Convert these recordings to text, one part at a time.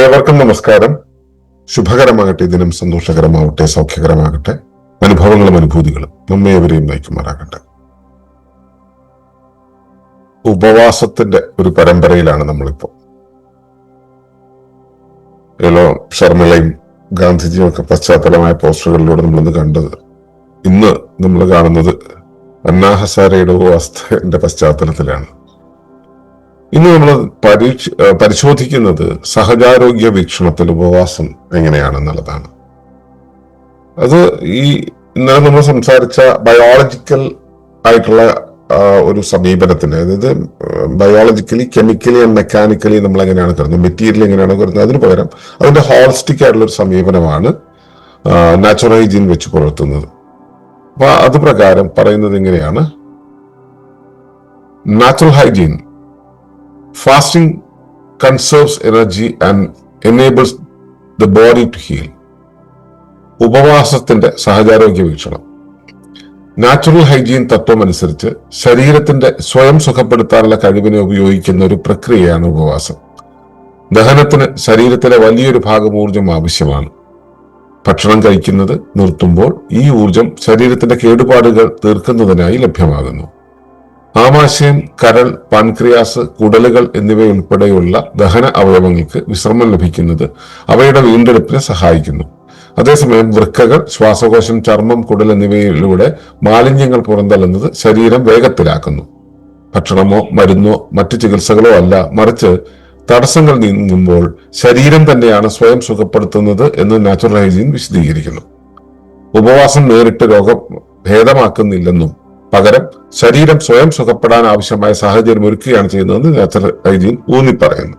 ഏവർക്കും നമസ്കാരം. ശുഭകരമാകട്ടെ, ദിനം സന്തോഷകരമാവട്ടെ, സൗഖ്യകരമാകട്ടെ, അനുഭവങ്ങളും അനുഭൂതികളും നമ്മെ എവരെയും നയിക്കുമാറാകട്ടെ. ഉപവാസത്തിന്റെ ഒരു പരമ്പരയിലാണ് നമ്മളിപ്പോ. ശർമിളയും ഗാന്ധിജിയും ഒക്കെ പശ്ചാത്തലമായ പോസ്റ്ററുകളിലൂടെ നമ്മളിന്ന് കണ്ടത്. ഇന്ന് നമ്മൾ കാണുന്നത് അന്നാ ഹസാരയുടെ ഉപവാസത്തിന്റെ പശ്ചാത്തലത്തിലാണ്. ഇന്ന് നമ്മൾ പരിശോധിക്കുന്നത് സഹജാരോഗ്യ വീക്ഷണത്തിൽ ഉപവാസം എങ്ങനെയാണെന്നുള്ളതാണ്. അത് ഇന്നലെ നമ്മൾ സംസാരിച്ച ബയോളജിക്കൽ ആയിട്ടുള്ള ഒരു സമീപനത്തിന്, അതായത് ബയോളജിക്കലി, കെമിക്കലി ആൻഡ് മെക്കാനിക്കലി നമ്മൾ എങ്ങനെയാണ് കരുതുന്നത്, മെറ്റീരിയൽ എങ്ങനെയാണ് കരുതുന്നത്, അതിന് പകരം അതിന്റെ ഹോളിസ്റ്റിക് ആയിട്ടുള്ള ഒരു സമീപനമാണ് നാച്ചുറൽ ഹൈജീൻ വെച്ച് പുലർത്തുന്നത്. അപ്പൊ അത് പ്രകാരം പറയുന്നത് എങ്ങനെയാണ്? Natural hygiene fasting conserves energy and enables the body to heal. ഉപവാസത്തിന്റെ സഹജാരോഗ്യ വീക്ഷണം. നാച്ചുറൽ ഹൈജീൻ തത്വം അനുസരിച്ച് ശരീരത്തിന്റെ സ്വയം സുഖപ്പെടുത്താനുള്ള കഴിവിനെ ഉപയോഗിക്കുന്ന ഒരു പ്രക്രിയയാണ് ഉപവാസം. ദഹനത്തിന് ശരീരത്തിലെ വലിയൊരു ഭാഗം ഊർജം ആവശ്യമാണ്. ഭക്ഷണം കഴിക്കുന്നത് നിർത്തുമ്പോൾ ഈ ഊർജം ശരീരത്തിന്റെ കേടുപാടുകൾ തീർക്കുന്നതിനായി ലഭ്യമാകുന്നു. ആമാശയം, കരൾ, പാൻക്രിയാസ്, കുടലുകൾ എന്നിവയുൾപ്പെടെയുള്ള ദഹന അവയവങ്ങൾക്ക് വിശ്രമം ലഭിക്കുന്നത് അവയുടെ വീണ്ടെടുപ്പിനെ സഹായിക്കുന്നു. അതേസമയം വൃക്കകൾ, ശ്വാസകോശം, ചർമ്മം, കുടൽ എന്നിവയിലൂടെ മാലിന്യങ്ങൾ പുറന്തള്ളുന്നത് ശരീരം വേഗത്തിലാക്കുന്നു. ഭക്ഷണമോ മരുന്നോ മറ്റു ചികിത്സകളോ അല്ല, മറിച്ച് തടസ്സങ്ങൾ നീങ്ങുമ്പോൾ ശരീരം തന്നെയാണ് സ്വയം സുഖപ്പെടുത്തുന്നത് എന്ന് നാച്ചുറൽ ഹൈജീൻ വിശദീകരിക്കുന്നു. ഉപവാസം നേരിട്ട് രോഗം ഭേദമാക്കുന്നില്ലെന്നും പകരം ശരീരം സ്വയം സുഖപ്പെടാൻ ആവശ്യമായ സാഹചര്യം ഒരുക്കുകയാണ് ചെയ്യുന്നതെന്ന് നാച്ചുറൽ ഹൈജീൻ ഊന്നി പറയുന്നു.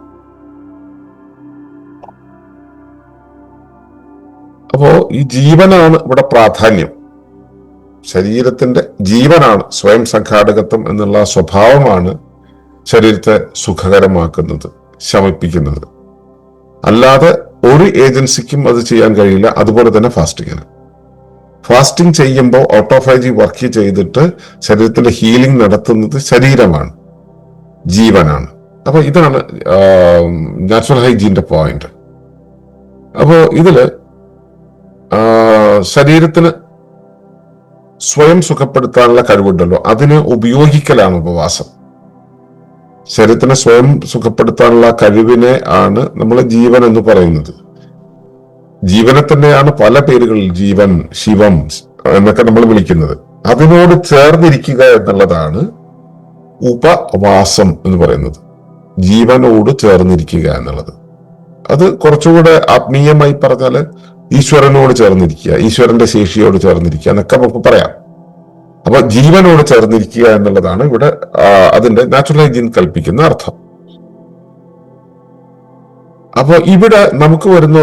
അപ്പോ ഈ ജീവനാണ് ഇവിടെ പ്രാധാന്യം. ശരീരത്തിന്റെ ജീവനാണ്, സ്വയം സംഘാടകത്വം എന്നുള്ള സ്വഭാവമാണ് ശരീരത്തെ സുഖകരമാക്കുന്നത്, ശമിപ്പിക്കുന്നത്. അല്ലാതെ ഒരു ഏജൻസിക്കും അത് ചെയ്യാൻ കഴിയില്ല. അതുപോലെ തന്നെ ഫാസ്റ്റിംഗ് ചെയ്യുമ്പോൾ ഓട്ടോഫാജി വർക്ക് ചെയ്തിട്ട് ശരീരത്തിന്റെ ഹീലിംഗ് നടത്തുന്നത് ശരീരമാണ്, ജീവനാണ്. അപ്പൊ ഇതാണ് നാച്ചുറൽ ഹൈജീന്റെ പോയിന്റ്. അപ്പോ ഇതില് ശരീരത്തിന് സ്വയം സുഖപ്പെടുത്താനുള്ള കഴിവുണ്ടല്ലോ, അതിനെ ഉപയോഗിക്കലാണ് ഉപവാസം. ശരീരത്തിന് സ്വയം സുഖപ്പെടുത്താനുള്ള കഴിവിനെ ആണ് നമ്മൾ ജീവൻ എന്ന് പറയുന്നത്. ജീവനെ തന്നെയാണ് പല പേരുകളിൽ ജീവൻ, ശിവം എന്നൊക്കെ നമ്മൾ വിളിക്കുന്നത്. അതിനോട് ചേർന്നിരിക്കുക എന്നുള്ളതാണ് ഉപവാസം എന്ന് പറയുന്നത്. ജീവനോട് ചേർന്നിരിക്കുക എന്നുള്ളത്, അത് കുറച്ചുകൂടെ ആത്മീയമായി പറഞ്ഞാല് ഈശ്വരനോട് ചേർന്നിരിക്കുക, ഈശ്വരന്റെ ശേഷിയോട് ചേർന്നിരിക്കുക എന്നൊക്കെ നമുക്ക് പറയാം. അപ്പൊ ജീവനോട് ചേർന്നിരിക്കുക എന്നുള്ളതാണ് ഇവിടെ അതിന്റെ നാച്ചുറൽ ഹൈജീൻ കൽപ്പിക്കുന്ന അർത്ഥം. അപ്പൊ ഇവിടെ നമുക്ക് വരുന്ന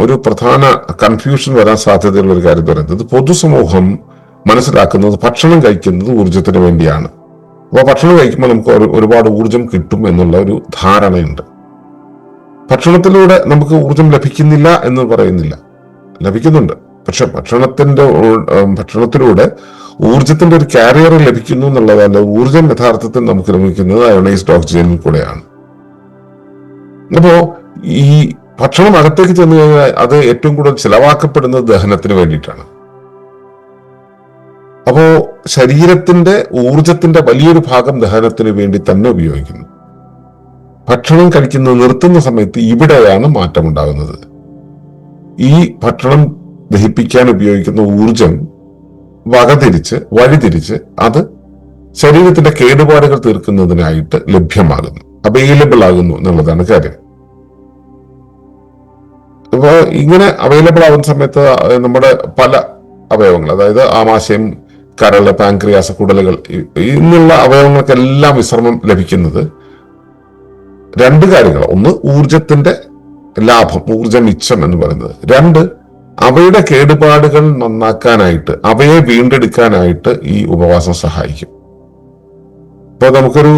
ഒരു പ്രധാന കൺഫ്യൂഷൻ വരാൻ സാധ്യതയുള്ള ഒരു കാര്യം പറയുന്നത്, പൊതുസമൂഹം മനസ്സിലാക്കുന്നത് ഭക്ഷണം കഴിക്കുന്നത് ഊർജത്തിന് വേണ്ടിയാണ്. അപ്പൊ ഭക്ഷണം കഴിക്കുമ്പോൾ നമുക്ക് ഒരുപാട് ഊർജം കിട്ടും എന്നുള്ള ഒരു ധാരണയുണ്ട്. ഭക്ഷണത്തിലൂടെ നമുക്ക് ഊർജം ലഭിക്കുന്നില്ല എന്ന് പറയുന്നില്ല, ലഭിക്കുന്നുണ്ട്. പക്ഷെ ഭക്ഷണത്തിലൂടെ ഊർജത്തിന്റെ ഒരു കാരിയർ ലഭിക്കുന്നു എന്നുള്ളതല്ല. ഊർജം യഥാർത്ഥത്തിൽ നമുക്ക് ലഭിക്കുന്നത് അയോണൈസ്ഡ് ഓക്സിജനിൽ കൂടെയാണ്. അപ്പോ ഈ ഭക്ഷണം അകത്തേക്ക് ചെന്ന് കഴിഞ്ഞാൽ അത് ഏറ്റവും കൂടുതൽ ചിലവാക്കപ്പെടുന്നത് ദഹനത്തിന് വേണ്ടിയിട്ടാണ്. അപ്പോ ശരീരത്തിന്റെ ഊർജത്തിന്റെ വലിയൊരു ഭാഗം ദഹനത്തിന് വേണ്ടി തന്നെ ഉപയോഗിക്കുന്നു. ഭക്ഷണം കഴിക്കുന്നത് നിർത്തുന്ന സമയത്ത് ഇവിടെയാണ് മാറ്റമുണ്ടാകുന്നത്. ഈ ഭക്ഷണം ദഹിപ്പിക്കാൻ ഉപയോഗിക്കുന്ന ഊർജം വഴിതിരിച്ച് അത് ശരീരത്തിന്റെ കേടുപാടുകൾ തീർക്കുന്നതിനായിട്ട് ലഭ്യമാകുന്നു, അവൈലബിൾ ആകുന്നു എന്നുള്ളതാണ് കാര്യം. അപ്പൊ ഇങ്ങനെ അവൈലബിൾ ആവുന്ന സമയത്ത് നമ്മുടെ പല അവയവങ്ങൾ, അതായത് ആമാശയം, കരള്, പാൻക്രിയാസ്, കുടലുകൾ ഇന്നുള്ള അവയവങ്ങൾക്കെല്ലാം വിശ്രമം ലഭിക്കുന്നത് രണ്ട് കാര്യങ്ങൾ. ഒന്ന്, ഊർജത്തിന്റെ ലാഭം, ഊർജ മിച്ചം എന്ന് പറയുന്നത്. രണ്ട്, അവയുടെ കേടുപാടുകൾ നന്നാക്കാനായിട്ട്, അവയെ വീണ്ടെടുക്കാനായിട്ട് ഈ ഉപവാസം സഹായിക്കും. ഇപ്പൊ നമുക്കൊരു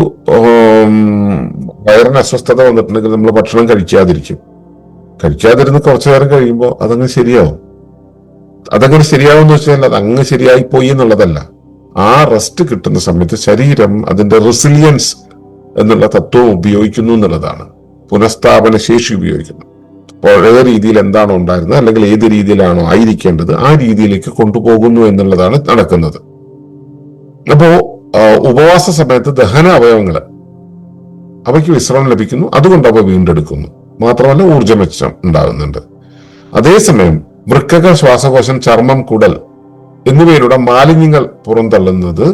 വയറിന് അസ്വസ്ഥത വന്നിട്ടുണ്ടെങ്കിൽ നമ്മൾ ഭക്ഷണം കഴിക്കാതിരുന്ന് കുറച്ചു നേരം കഴിയുമ്പോൾ അതങ്ങ് ശരിയാവും. അതങ്ങനെ ശരിയാവുമെന്ന് വെച്ചാൽ അത് അങ്ങ് ശരിയായി പോയി എന്നുള്ളതല്ല. ആ റെസ്റ്റ് കിട്ടുന്ന സമയത്ത് ശരീരം അതിന്റെ റെസിലിയൻസ് എന്നുള്ള തത്വം ഉപയോഗിക്കുന്നു എന്നുള്ളതാണ്. പുനഃസ്ഥാപന ശേഷി ഉപയോഗിക്കുന്നു. പഴയ രീതിയിൽ എന്താണോ ഉണ്ടായിരുന്നത് അല്ലെങ്കിൽ ഏത് രീതിയിലാണോ ആയിരിക്കേണ്ടത് ആ രീതിയിലേക്ക് കൊണ്ടുപോകുന്നു എന്നുള്ളതാണ് നടക്കുന്നത്. അപ്പോ ഉപവാസ സമയത്ത് ദഹന അവയവങ്ങള് അവയ്ക്ക് വിശ്രമം ലഭിക്കുന്നു, അതുകൊണ്ട് അവ വീണ്ടെടുക്കുന്നു. മാത്രമല്ല ഊർജ്ജമെച്ചം ഉണ്ടാകുന്നുണ്ട്. അതേസമയം വൃക്കകൾ, ശ്വാസകോശം, ചർമ്മം, കുടൽ എന്നിവയിലൂടെ മാലിന്യങ്ങൾ പുറന്തള്ളുന്നത്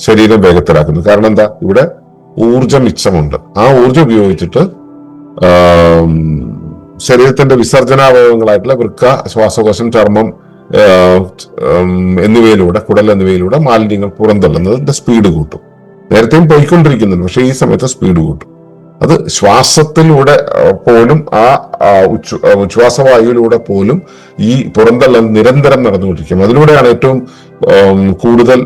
ശരീരം വേഗത്തിലാക്കുന്നു. കാരണം എന്താ, ഇവിടെ ഊർജ്ജമിച്ചമുണ്ട്. ആ ഊർജ്ജം ഉപയോഗിച്ചിട്ട് ശരീരത്തിന്റെ വിസർജനാവയവങ്ങളായിട്ടുള്ള വൃക്ക, ശ്വാസകോശം, ചർമ്മം എന്നിവയിലൂടെ, കുടൽ എന്നിവയിലൂടെ മാലിന്യങ്ങൾ പുറന്തള്ളുന്നതിന്റെ സ്പീഡ് കൂട്ടും. നേരത്തെയും പോയിക്കൊണ്ടിരിക്കുന്നുണ്ട്, പക്ഷെ ഈ സമയത്ത് സ്പീഡ് കൂട്ടും. അത് ശ്വാസത്തിലൂടെ പോലും ഉച്ഛ്വാസവായുവിലൂടെ പോലും ഈ പുറന്തള്ളൽ നിരന്തരം നടന്നുകൊണ്ടിരിക്കും. അതിലൂടെയാണ് ഏറ്റവും കൂടുതൽ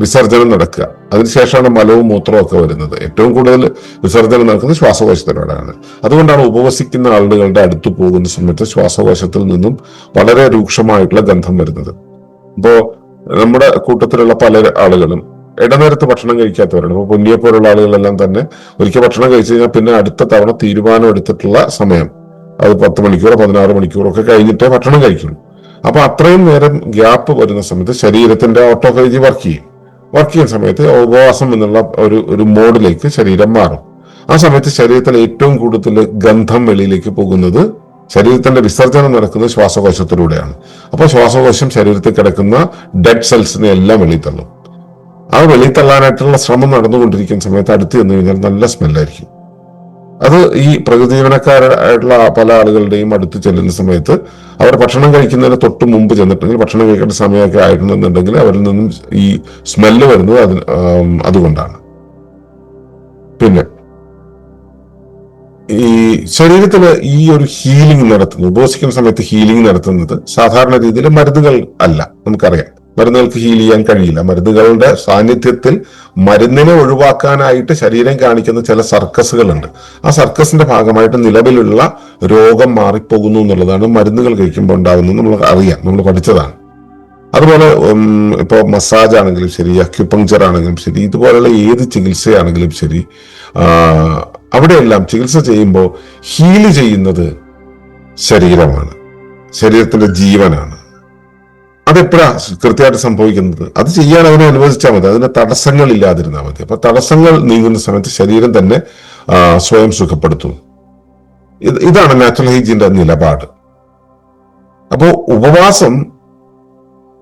വിസർജനം നടക്കുക. അതിനുശേഷമാണ് മലവും മൂത്രവും ഒക്കെ വരുന്നത്. ഏറ്റവും കൂടുതൽ വിസർജനം നടക്കുന്നത് ശ്വാസകോശത്തിലൂടെയാണ്. അതുകൊണ്ടാണ് ഉപവസിക്കുന്ന ആളുകളുടെ അടുത്ത് പോകുന്ന സമയത്ത് ശ്വാസകോശത്തിൽ നിന്നും വളരെ രൂക്ഷമായിട്ടുള്ള ഗന്ധം വരുന്നത്. ഇപ്പോ നമ്മുടെ കൂട്ടത്തിലുള്ള പല ആളുകളും ഇടനേരത്ത് ഭക്ഷണം കഴിക്കാത്തവരാണ്. ഇപ്പൊ പൊന്നിയെ പോലുള്ള ആളുകളെല്ലാം തന്നെ ഒരിക്കൽ ഭക്ഷണം കഴിച്ചു കഴിഞ്ഞാൽ പിന്നെ അടുത്ത തവണ തീരുമാനം എടുത്തിട്ടുള്ള സമയം അത് 10 മണിക്കൂറോ 16 മണിക്കൂറോ ഒക്കെ കഴിഞ്ഞിട്ടേ ഭക്ഷണം കഴിക്കുള്ളൂ. അപ്പൊ അത്രയും നേരം ഗ്യാപ്പ് വരുന്ന സമയത്ത് ശരീരത്തിന്റെ ഓട്ടോഫേജി വർക്ക് ചെയ്യുന്ന സമയത്ത് ഉപവാസം എന്നുള്ള ഒരു മോഡിലേക്ക് ശരീരം മാറും. ആ സമയത്ത് ശരീരത്തിൽ ഏറ്റവും കൂടുതൽ ഗന്ധം വെളിയിലേക്ക് പോകുന്നത്, ശരീരത്തിന്റെ വിസർജനം നടക്കുന്നത് ശ്വാസകോശത്തിലൂടെയാണ്. അപ്പൊ ശ്വാസകോശം ശരീരത്തിൽ കിടക്കുന്ന ഡെഡ് സെൽസിനെ എല്ലാം വെളിത്തള്ളും. ആ വെളിത്തള്ളാനായിട്ടുള്ള ശ്രമം നടന്നുകൊണ്ടിരിക്കുന്ന സമയത്ത് അടുത്ത് ചെന്ന് കഴിഞ്ഞാൽ നല്ല സ്മെല്ലായിരിക്കും. അത് ഈ പ്രകൃതി ജീവനക്കാരായിട്ടുള്ള പല ആളുകളുടെയും അടുത്ത് ചെല്ലുന്ന സമയത്ത് അവർ ഭക്ഷണം കഴിക്കുന്നതിന് തൊട്ട് മുമ്പ് ചെന്നിട്ടുണ്ടെങ്കിൽ, ഭക്ഷണം കഴിക്കേണ്ട സമയമൊക്കെ ആയിട്ടുണ്ടെന്നുണ്ടെങ്കിൽ അവരിൽ നിന്നും ഈ സ്മെല്ല് വരുന്നത് അതുകൊണ്ടാണ്. പിന്നെ ഈ ശരീരത്തില് ഈ ഒരു ഹീലിംഗ് നടത്തുന്നത്, ഉപവസിക്കുന്ന സമയത്ത് ഹീലിംഗ് നടത്തുന്നത് സാധാരണ രീതിയിൽ മരുന്നുകൾ അല്ല. നമുക്കറിയാം, മരുന്നുകൾക്ക് ഹീൽ ചെയ്യാൻ കഴിയില്ല. മരുന്നുകളുടെ സാന്നിധ്യത്തിൽ മരുന്നിനെ ഒഴിവാക്കാനായിട്ട് ശരീരം കാണിക്കുന്ന ചില സർക്കസുകളുണ്ട്. ആ സർക്കസിന്റെ ഭാഗമായിട്ട് നിലവിലുള്ള രോഗം മാറിപ്പോകുന്നു എന്നുള്ളതാണ് മരുന്നുകൾ കഴിക്കുമ്പോൾ ഉണ്ടാകുന്നത്. നമ്മൾ അറിയാം, നമ്മൾ പഠിച്ചതാണ്. അതുപോലെ ഇപ്പോൾ മസാജ് ആണെങ്കിലും ശരി, അക്യുപങ്ചർ ആണെങ്കിലും ശരി, ഇതുപോലുള്ള ഏത് ചികിത്സയാണെങ്കിലും ശരി, അവിടെയെല്ലാം ചികിത്സ ചെയ്യുമ്പോൾ ഹീല് ചെയ്യുന്നത് ശരീരമാണ്, ശരീരത്തിന്റെ ജീവനാണ്. അതെപ്പോഴാ കൃത്യമായിട്ട് സംഭവിക്കുന്നത്? അത് ചെയ്യാൻ അതിനെ അനുവദിച്ചാൽ മതി, അതിന് തടസ്സങ്ങൾ ഇല്ലാതിരുന്നാൽ മതി. അപ്പൊ തടസ്സങ്ങൾ നീങ്ങുന്ന സമയത്ത് ശരീരം തന്നെ സ്വയം സുഖപ്പെടുത്തും. ഇതാണ് നാച്ചുറൽ ഹൈജീന്റെ നിലപാട്. അപ്പോ ഉപവാസം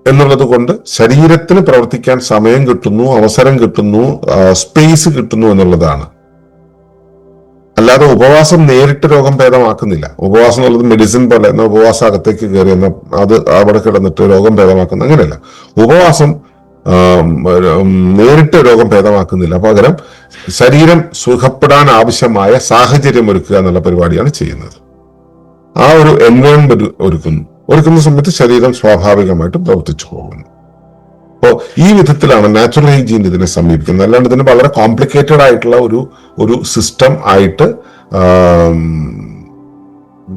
എന്നുള്ളത് കൊണ്ട് ശരീരത്തിന് പ്രവർത്തിക്കാൻ സമയം കിട്ടുന്നു, അവസരം കിട്ടുന്നു, സ്പേസ് കിട്ടുന്നു എന്നുള്ളതാണ്. അല്ലാതെ ഉപവാസം നേരിട്ട് രോഗം ഭേദമാക്കുന്നില്ല. ഉപവാസം എന്നുള്ളത് മെഡിസിൻ പോലെ എന്നാൽ ഉപവാസം അകത്തേക്ക് കയറി എന്നാൽ അത് അവിടെ കിടന്നിട്ട് രോഗം ഭേദമാക്കുന്ന അങ്ങനെയല്ല. ഉപവാസം നേരിട്ട് രോഗം ഭേദമാക്കുന്നില്ല. പകരം ശരീരം സുഖപ്പെടാൻ ആവശ്യമായ സാഹചര്യം ഒരുക്കുക എന്നുള്ള പരിപാടിയാണ് ചെയ്യുന്നത്. ആ ഒരു എൻവയോൺമെന്റ് ഒരുക്കുന്ന സമയത്ത് ശരീരം സ്വാഭാവികമായിട്ട് പ്രവർത്തിച്ചു പോകുന്നു. അപ്പോൾ ഈ വിധത്തിലാണ് നാച്ചുറൽ ഹൈജീൻ ഇതിനെ സമീപിക്കുന്നത്. അല്ലാണ്ട് ഇതിന് വളരെ കോംപ്ലിക്കേറ്റഡ് ആയിട്ടുള്ള ഒരു സിസ്റ്റം ആയിട്ട്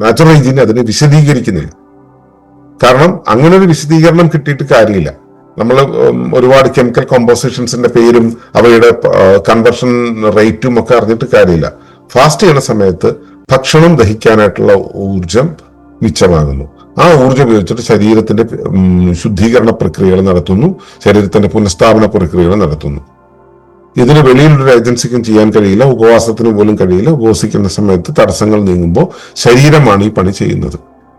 നാച്ചുറൽ ഹൈജീൻ അതിനെ വിശദീകരിക്കുന്നില്ല. കാരണം അങ്ങനെ ഒരു വിശദീകരണം കിട്ടിയിട്ട് കാര്യമില്ല. നമ്മൾ ഒരുപാട് കെമിക്കൽ കോമ്പോസിഷൻസിന്റെ പേരും അവയുടെ കൺവേർഷൻ റേറ്റും ഒക്കെ അറിഞ്ഞിട്ട് കാര്യമില്ല. ഫാസ്റ്റ് ചെയ്യുന്ന സമയത്ത് ഭക്ഷണം ദഹിക്കാനായിട്ടുള്ള ഊർജം മിച്ചമാകുന്നു. ആ ഊർജ്ജം ഉപയോഗിച്ചിട്ട് ശരീരത്തിന്റെ ശുദ്ധീകരണ പ്രക്രിയകൾ നടത്തുന്നു, ശരീരത്തിന്റെ പുനഃസ്ഥാപന പ്രക്രിയകൾ നടത്തുന്നു. ഇതിന് വെളിയിലൊരു ഏജൻസിക്കും ചെയ്യാൻ കഴിയില്ല, ഉപവാസത്തിന് പോലും കഴിയില്ല. ഉപവസിക്കുന്ന സമയത്ത് തടസ്സങ്ങൾ നീങ്ങുമ്പോൾ ശരീരമാണ് ഈ പണി ചെയ്യുന്നത്.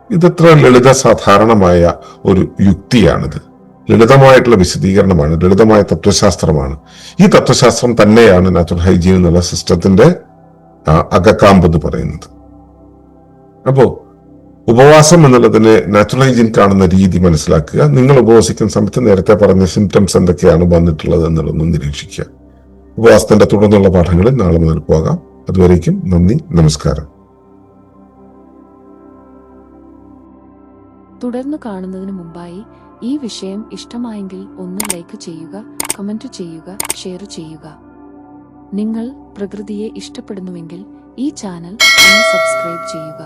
ഇതത്ര ലളിത സാധാരണമായ ഒരു യുക്തിയാണിത്. ലളിതമായിട്ടുള്ള വിശദീകരണമാണ്, ലളിതമായ തത്വശാസ്ത്രമാണ്. ഈ തത്വശാസ്ത്രം തന്നെയാണ് നാച്ചുറൽ ഹൈജീൻ എന്നുള്ള സിസ്റ്റത്തിന്റെ അകക്കാമ്പ് എന്ന് പറയുന്നത്. അപ്പോ ഉപവാസം എന്നുള്ളതിനെ നാച്ചുറൽ ഹൈജീൻ കാണുന്ന രീതി മനസ്സിലാക്കുക. നിങ്ങൾ ഉപവസിക്കുന്ന സമയത്ത് നേരത്തെ പറഞ്ഞ സിംറ്റംസ് എന്തൊക്കെയാണ് വന്നിട്ടുള്ളത് എന്നുള്ളതൊന്നും നിരീക്ഷിക്കുക. ഉപവാസത്തിന്റെ തുടർന്നുള്ള പാഠങ്ങളിൽ നാളെ മുതൽ പോകാം. അതുവരേക്കും നന്ദി, നമസ്കാരം. തുടർന്ന് കാണുന്നതിന് മുമ്പായി ഈ വിഷയം ഇഷ്ടമായെങ്കിൽ ഒന്ന് ലൈക്ക് ചെയ്യുക, കമന്റ് ചെയ്യുക, ഷെയർ ചെയ്യുക. നിങ്ങൾ പ്രകൃതിയെ ഇഷ്ടപ്പെടുന്നുവെങ്കിൽ ഈ ചാനൽ ഒന്ന് സബ്സ്ക്രൈബ് ചെയ്യുക.